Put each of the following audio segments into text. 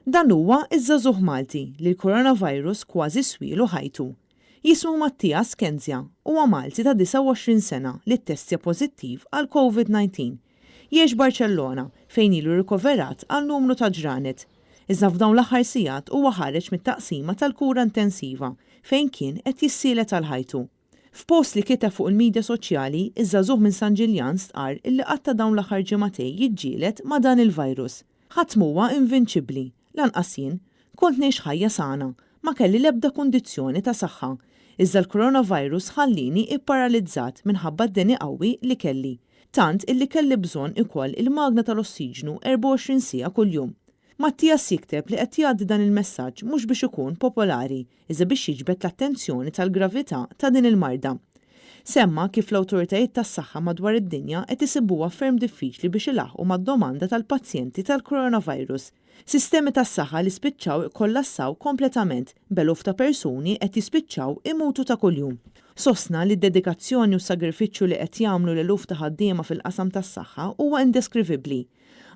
Dan huwa iż-żagħżugħ Malti li l-coronavirus kważi swielu ħajtu. Jismu Mattias Kenzja huwa Malti ta' 29 sena li ttestja pożittiv għal COVID-19. Jgħix Barcellona fejn ilu rikoverat għal numru ta' ġranet. Iżda f'dawn l-aħħar sigħat huwa ħareġ mit-taqsima tal-kura intensiva fejn kien qed jissielet għal ħajtu. F'post li kiteb fuq il-medja soċjali, iż-żagħżugħ minn San Ġiljan stqarr illi qatt ta' dawn l-aħħar ġimagħtej jiġġieled ma' dan il-virus. Ħadd huwa invinċibbli, lanqas jien kont ngħix ħajja sana, ma kelli l-ebda kundizzjoni ta' saħħa. Iżda l-coronavirus ħallini ipparalizzat minħabba d-deni qawwi li kelli. Tant illi kelli bżonn ikoll il-magna tal-ossiġnu 24 siegħa kuljum. Mattias jikteb li qed jgħaddi dan il-messaġġ mhux biex ikun popolari, iżda biex jiġbed l-attenzjoni tal-gravità ta' din il-marda. Semma kif l-awtoritajiet tas-saħħa madwar id-dinja qed isibuha ferm diffiċli biex ilaħqu mad-domanda tal-pazjenti tal-coronavirus. Sistemi tas-saħħa li spiċċaw kollassaw kompletament, beluf ta' persuni qed jispiċċaw imutu ta' kuljum. Sostna li d-dedikazzjoni u s-sagrifiċċju li qed jagħmlu l-eluf ta' ħaddiema fil-qasam tas-saħħa huwa indeskrivibbli.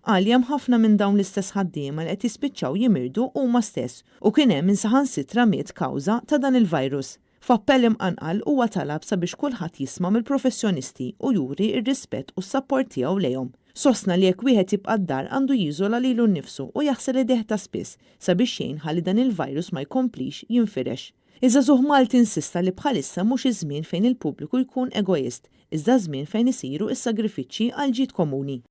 Għaljem ħafna minn dawn l-istess ħaddiema li qed jispiċċaw jimirdu huma stess u kien hemm insaħansitra miet kawża ta' dan il-virus. F'appell imqanqal huwa talab sabiex kulħadd jisma' mill-professjonisti u juri r-rispett u s-sapport tiegħu lejhom. Sostna li jekk wieħed jibqa' d-dar għandu jiżola lilu nnifsu u jaħsel idejh ta' spiss sabiex jgħin ħalli dan il-virus ma jkomplix jinfirex. Iż-żagħżugħ Malti insista li bħalissa mhux iż-żmien fejn il-pubbliku jkun egoist, iżda żmien fejn isiru s-sagrifiċċji għal ġid komuni.